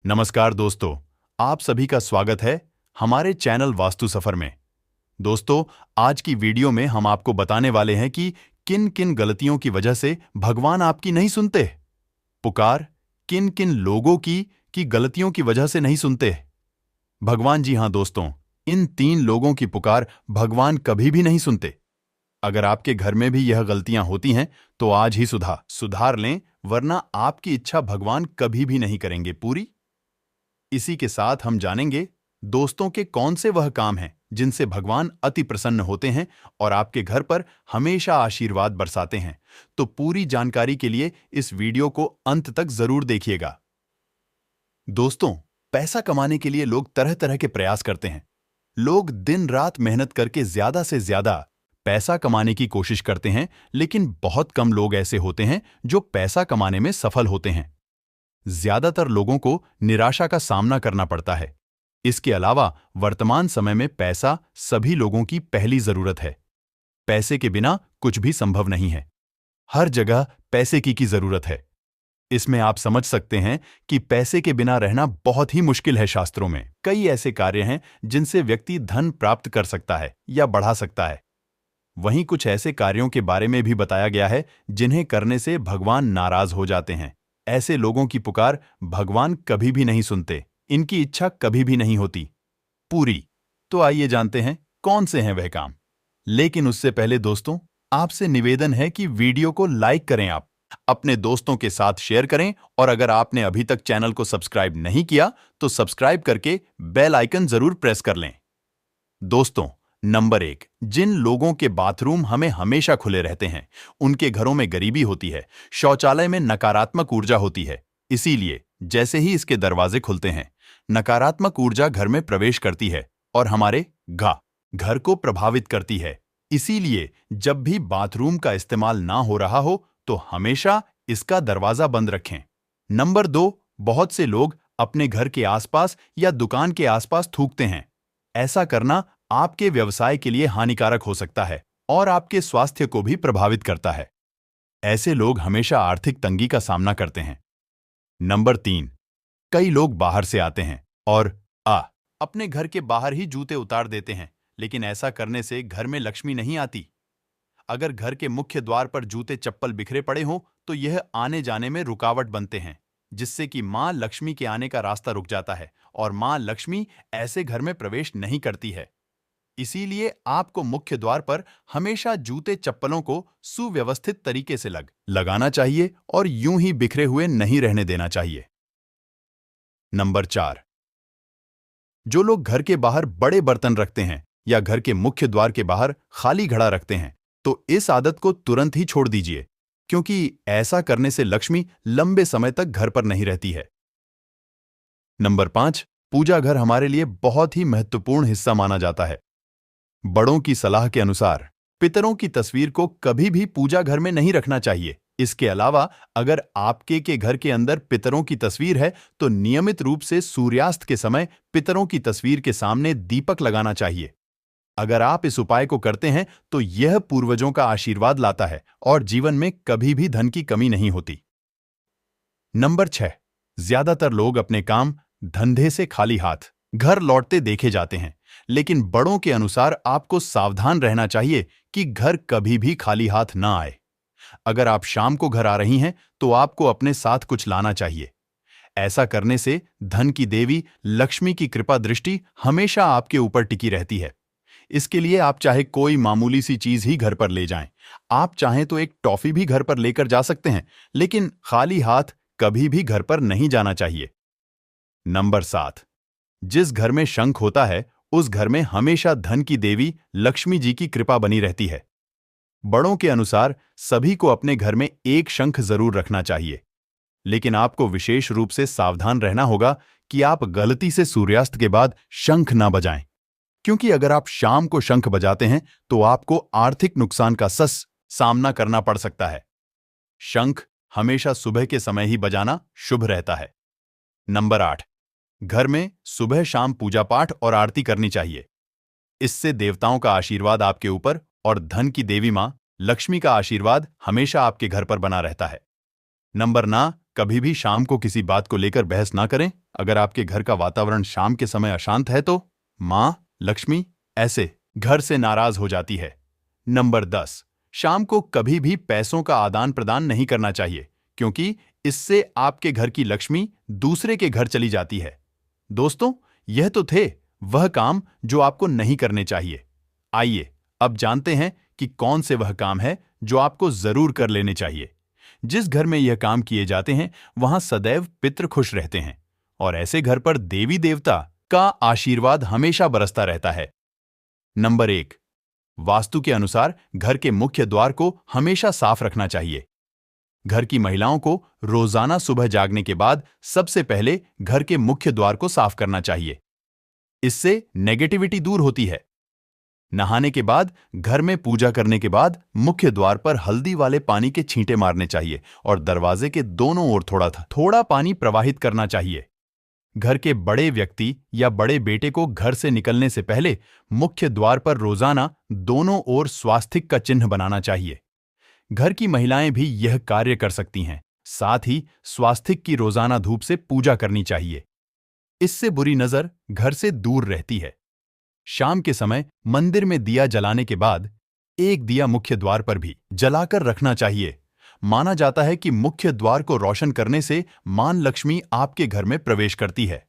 नमस्कार दोस्तों, आप सभी का स्वागत है हमारे चैनल वास्तु सफर में। दोस्तों, आज की वीडियो में हम आपको बताने वाले हैं कि किन किन गलतियों की वजह से भगवान आपकी नहीं सुनते। पुकार किन किन लोगों की गलतियों की वजह से नहीं सुनते भगवान। जी हां दोस्तों, इन 3 लोगों की पुकार भगवान कभी भी नहीं सुनते। अगर आपके घर में भी यह गलतियां होती हैं तो आज ही सुधार लें, वरना आपकी इच्छा भगवान कभी भी नहीं करेंगे पूरी। इसी के साथ हम जानेंगे दोस्तों के कौन से वह काम हैं जिनसे भगवान अति प्रसन्न होते हैं और आपके घर पर हमेशा आशीर्वाद बरसाते हैं। तो पूरी जानकारी के लिए इस वीडियो को अंत तक जरूर देखिएगा। दोस्तों, पैसा कमाने के लिए लोग तरह तरह के प्रयास करते हैं। लोग दिन रात मेहनत करके ज्यादा से ज्यादा पैसा कमाने की कोशिश करते हैं, लेकिन बहुत कम लोग ऐसे होते हैं जो पैसा कमाने में सफल होते हैं। ज्यादातर लोगों को निराशा का सामना करना पड़ता है। इसके अलावा वर्तमान समय में पैसा सभी लोगों की पहली जरूरत है। पैसे के बिना कुछ भी संभव नहीं है। हर जगह पैसे की जरूरत है। इसमें आप समझ सकते हैं कि पैसे के बिना रहना बहुत ही मुश्किल है। शास्त्रों में कई ऐसे कार्य हैं जिनसे व्यक्ति धन प्राप्त कर सकता है या बढ़ा सकता है। वहीं कुछ ऐसे कार्यों के बारे में भी बताया गया है जिन्हें करने से भगवान नाराज हो जाते हैं। ऐसे लोगों की पुकार भगवान कभी भी नहीं सुनते। इनकी इच्छा कभी भी नहीं होती पूरी। तो आइए जानते हैं कौन से हैं वह काम। लेकिन उससे पहले दोस्तों, आपसे निवेदन है कि वीडियो को लाइक करें, आप अपने दोस्तों के साथ शेयर करें, और अगर आपने अभी तक चैनल को सब्सक्राइब नहीं किया तो सब्सक्राइब करके बेल आइकन जरूर प्रेस कर लें। दोस्तों, नंबर 1, जिन लोगों के बाथरूम हमें हमेशा खुले रहते हैं, उनके घरों में गरीबी होती है। शौचालय में नकारात्मक ऊर्जा होती है। इसीलिए जैसे ही इसके दरवाजे खुलते हैं, नकारात्मक ऊर्जा घर में प्रवेश करती है और हमारे घर को प्रभावित करती है। इसीलिए जब भी बाथरूम का इस्तेमाल ना हो रहा हो तो हमेशा इसका दरवाजा बंद रखें। नंबर 2, बहुत से लोग अपने घर के आसपास या दुकान के आसपास थूकते हैं। ऐसा करना आपके व्यवसाय के लिए हानिकारक हो सकता है और आपके स्वास्थ्य को भी प्रभावित करता है। ऐसे लोग हमेशा आर्थिक तंगी का सामना करते हैं। नंबर 3, कई लोग बाहर से आते हैं और अपने घर के बाहर ही जूते उतार देते हैं, लेकिन ऐसा करने से घर में लक्ष्मी नहीं आती। अगर घर के मुख्य द्वार पर जूते चप्पल बिखरे पड़े हों तो यह आने जाने में रुकावट बनते हैं, जिससे कि मां लक्ष्मी के आने का रास्ता रुक जाता है और मां लक्ष्मी ऐसे घर में प्रवेश नहीं करती है। इसीलिए आपको मुख्य द्वार पर हमेशा जूते चप्पलों को सुव्यवस्थित तरीके से लगाना चाहिए और यूं ही बिखरे हुए नहीं रहने देना चाहिए। नंबर 4, जो लोग घर के बाहर बड़े बर्तन रखते हैं या घर के मुख्य द्वार के बाहर खाली घड़ा रखते हैं, तो इस आदत को तुरंत ही छोड़ दीजिए, क्योंकि ऐसा करने से लक्ष्मी लंबे समय तक घर पर नहीं रहती है। नंबर 5, पूजा घर हमारे लिए बहुत ही महत्वपूर्ण हिस्सा माना जाता है। बड़ों की सलाह के अनुसार पितरों की तस्वीर को कभी भी पूजा घर में नहीं रखना चाहिए। इसके अलावा अगर आपके के घर के अंदर पितरों की तस्वीर है तो नियमित रूप से सूर्यास्त के समय पितरों की तस्वीर के सामने दीपक लगाना चाहिए। अगर आप इस उपाय को करते हैं तो यह पूर्वजों का आशीर्वाद लाता है और जीवन में कभी भी धन की कमी नहीं होती। नंबर 6, ज्यादातर लोग अपने काम धंधे से खाली हाथ घर लौटते देखे जाते हैं, लेकिन बड़ों के अनुसार आपको सावधान रहना चाहिए कि घर कभी भी खाली हाथ ना आए। अगर आप शाम को घर आ रही हैं तो आपको अपने साथ कुछ लाना चाहिए। ऐसा करने से धन की देवी लक्ष्मी की कृपा दृष्टि हमेशा आपके ऊपर टिकी रहती है। इसके लिए आप चाहे कोई मामूली सी चीज ही घर पर ले जाएं। आप चाहें तो एक टॉफी भी घर पर लेकर जा सकते हैं, लेकिन खाली हाथ कभी भी घर पर नहीं जाना चाहिए। नंबर 7, जिस घर में शंख होता है उस घर में हमेशा धन की देवी लक्ष्मी जी की कृपा बनी रहती है। बड़ों के अनुसार सभी को अपने घर में एक शंख जरूर रखना चाहिए, लेकिन आपको विशेष रूप से सावधान रहना होगा कि आप गलती से सूर्यास्त के बाद शंख ना बजाएं, क्योंकि अगर आप शाम को शंख बजाते हैं तो आपको आर्थिक नुकसान का सामना करना पड़ सकता है। शंख हमेशा सुबह के समय ही बजाना शुभ रहता है। नंबर 8, घर में सुबह शाम पूजा पाठ और आरती करनी चाहिए। इससे देवताओं का आशीर्वाद आपके ऊपर और धन की देवी मां लक्ष्मी का आशीर्वाद हमेशा आपके घर पर बना रहता है। नंबर 9, कभी भी शाम को किसी बात को लेकर बहस ना करें। अगर आपके घर का वातावरण शाम के समय अशांत है तो माँ लक्ष्मी ऐसे घर से नाराज हो जाती है। नंबर 10, शाम को कभी भी पैसों का आदान प्रदान नहीं करना चाहिए, क्योंकि इससे आपके घर की लक्ष्मी दूसरे के घर चली जाती है। दोस्तों, यह तो थे वह काम जो आपको नहीं करने चाहिए। आइए अब जानते हैं कि कौन से वह काम है जो आपको जरूर कर लेने चाहिए। जिस घर में यह काम किए जाते हैं वहां सदैव पितृ खुश रहते हैं और ऐसे घर पर देवी देवता का आशीर्वाद हमेशा बरसता रहता है। नंबर 1, वास्तु के अनुसार घर के मुख्य द्वार को हमेशा साफ रखना चाहिए। घर की महिलाओं को रोजाना सुबह जागने के बाद सबसे पहले घर के मुख्य द्वार को साफ करना चाहिए। इससे नेगेटिविटी दूर होती है। नहाने के बाद, घर में पूजा करने के बाद मुख्य द्वार पर हल्दी वाले पानी के छींटे मारने चाहिए और दरवाजे के दोनों ओर थोड़ा पानी प्रवाहित करना चाहिए। घर के बड़े व्यक्ति या बड़े बेटे को घर से निकलने से पहले मुख्य द्वार पर रोजाना दोनों ओर स्वास्तिक का चिन्ह बनाना चाहिए। घर की महिलाएं भी यह कार्य कर सकती हैं। साथ ही स्वास्तिक की रोजाना धूप से पूजा करनी चाहिए। इससे बुरी नजर घर से दूर रहती है। शाम के समय मंदिर में दिया जलाने के बाद एक दिया मुख्य द्वार पर भी जलाकर रखना चाहिए। माना जाता है कि मुख्य द्वार को रोशन करने से मां लक्ष्मी आपके घर में प्रवेश करती है।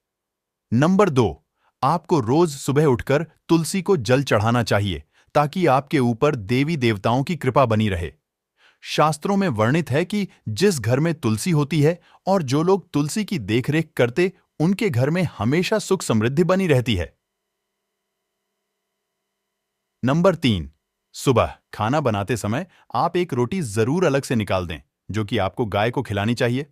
नंबर 2, आपको रोज सुबह उठकर तुलसी को जल चढ़ाना चाहिए ताकि आपके ऊपर देवी देवताओं की कृपा बनी रहे। शास्त्रों में वर्णित है कि जिस घर में तुलसी होती है और जो लोग तुलसी की देखरेख करते, उनके घर में हमेशा सुख समृद्धि बनी रहती है। नंबर 3, सुबह खाना बनाते समय आप एक रोटी जरूर अलग से निकाल दें, जो कि आपको गाय को खिलानी चाहिए।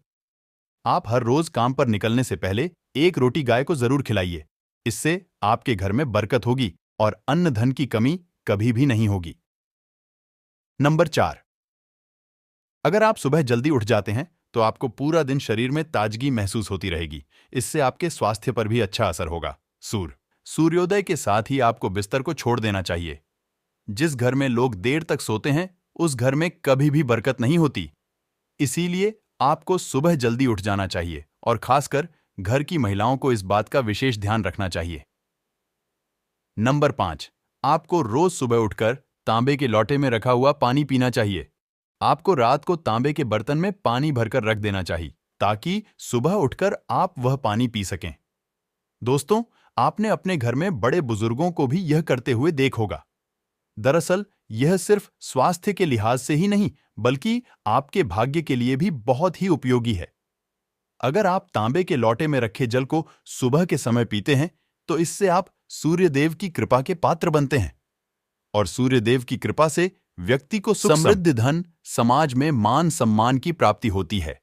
आप हर रोज काम पर निकलने से पहले एक रोटी गाय को जरूर खिलाइए। इससे आपके घर में बरकत होगी और अन्न धन की कमी कभी भी नहीं होगी। नंबर 4, अगर आप सुबह जल्दी उठ जाते हैं तो आपको पूरा दिन शरीर में ताजगी महसूस होती रहेगी। इससे आपके स्वास्थ्य पर भी अच्छा असर होगा। सूर्योदय के साथ ही आपको बिस्तर को छोड़ देना चाहिए। जिस घर में लोग देर तक सोते हैं उस घर में कभी भी बरकत नहीं होती। इसीलिए आपको सुबह जल्दी उठ जाना चाहिए और खासकर घर की महिलाओं को इस बात का विशेष ध्यान रखना चाहिए। नंबर 5, आपको रोज सुबह उठकर तांबे के लोटे में रखा हुआ पानी पीना चाहिए। आपको रात को तांबे के बर्तन में पानी भरकर रख देना चाहिए ताकि सुबह उठकर आप वह पानी पी सकें। दोस्तों, आपने अपने घर में बड़े बुजुर्गों को भी यह करते हुए देखा होगा। दरअसल यह सिर्फ स्वास्थ्य के लिहाज से ही नहीं बल्कि आपके भाग्य के लिए भी बहुत ही उपयोगी है। अगर आप तांबे के लोटे में रखे जल को सुबह के समय पीते हैं तो इससे आप सूर्यदेव की कृपा के पात्र बनते हैं और सूर्यदेव की कृपा से व्यक्ति को समृद्ध धन, समाज में मान सम्मान की प्राप्ति होती है।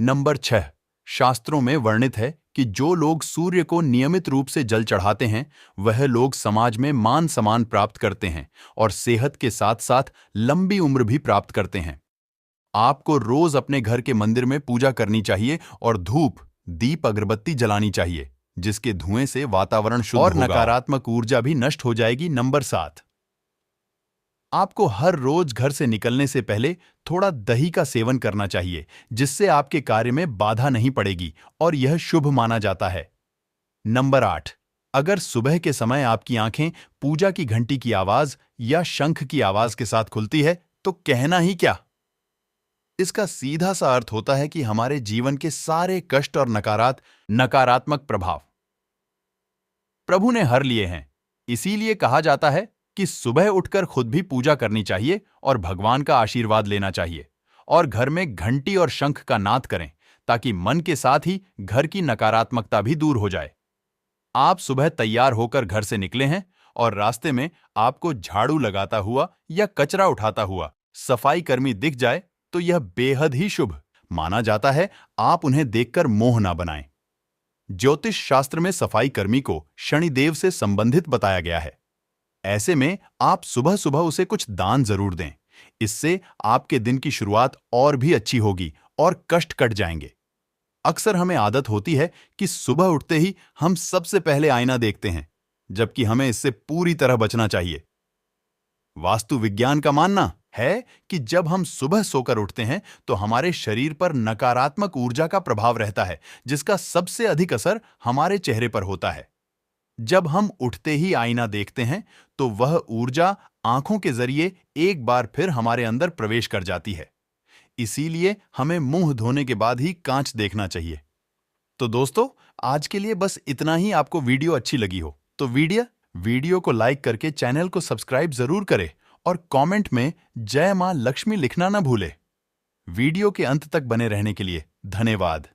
नंबर 6, शास्त्रों में वर्णित है कि जो लोग सूर्य को नियमित रूप से जल चढ़ाते हैं वह लोग समाज में मान सम्मान प्राप्त करते हैं और सेहत के साथ साथ लंबी उम्र भी प्राप्त करते हैं। आपको रोज अपने घर के मंदिर में पूजा करनी चाहिए और धूप, दीप, अगरबत्ती जलानी चाहिए, जिसके धुएं से वातावरण शुद्ध और नकारात्मक ऊर्जा भी नष्ट हो जाएगी। नंबर 7, आपको हर रोज घर से निकलने से पहले थोड़ा दही का सेवन करना चाहिए, जिससे आपके कार्य में बाधा नहीं पड़ेगी और यह शुभ माना जाता है। नंबर 8, अगर सुबह के समय आपकी आंखें पूजा की घंटी की आवाज या शंख की आवाज के साथ खुलती है तो कहना ही क्या। इसका सीधा सा अर्थ होता है कि हमारे जीवन के सारे कष्ट और नकारात्मक प्रभाव प्रभु ने हर लिए हैं। इसीलिए कहा जाता है कि सुबह उठकर खुद भी पूजा करनी चाहिए और भगवान का आशीर्वाद लेना चाहिए और घर में घंटी और शंख का नाद करें ताकि मन के साथ ही घर की नकारात्मकता भी दूर हो जाए। आप सुबह तैयार होकर घर से निकले हैं और रास्ते में आपको झाड़ू लगाता हुआ या कचरा उठाता हुआ सफाई कर्मी दिख जाए तो यह बेहद ही शुभ माना जाता है। आप उन्हें देखकर मोह ना बनाएं। ज्योतिष शास्त्र में सफाई कर्मी को शनिदेव से संबंधित बताया गया है। ऐसे में आप सुबह सुबह उसे कुछ दान जरूर दें। इससे आपके दिन की शुरुआत और भी अच्छी होगी और कष्ट कट जाएंगे। अक्सर हमें आदत होती है कि सुबह उठते ही हम सबसे पहले आईना देखते हैं, जबकि हमें इससे पूरी तरह बचना चाहिए। वास्तु विज्ञान का मानना है कि जब हम सुबह सोकर उठते हैं तो हमारे शरीर पर नकारात्मक ऊर्जा का प्रभाव रहता है, जिसका सबसे अधिक असर हमारे चेहरे पर होता है। जब हम उठते ही आईना देखते हैं तो वह ऊर्जा आंखों के जरिए एक बार फिर हमारे अंदर प्रवेश कर जाती है। इसीलिए हमें मुंह धोने के बाद ही कांच देखना चाहिए। तो दोस्तों, आज के लिए बस इतना ही। आपको वीडियो अच्छी लगी हो तो वीडियो को लाइक करके चैनल को सब्सक्राइब जरूर करें और कमेंट में जय मां लक्ष्मी लिखना ना भूले। वीडियो के अंत तक बने रहने के लिए धन्यवाद।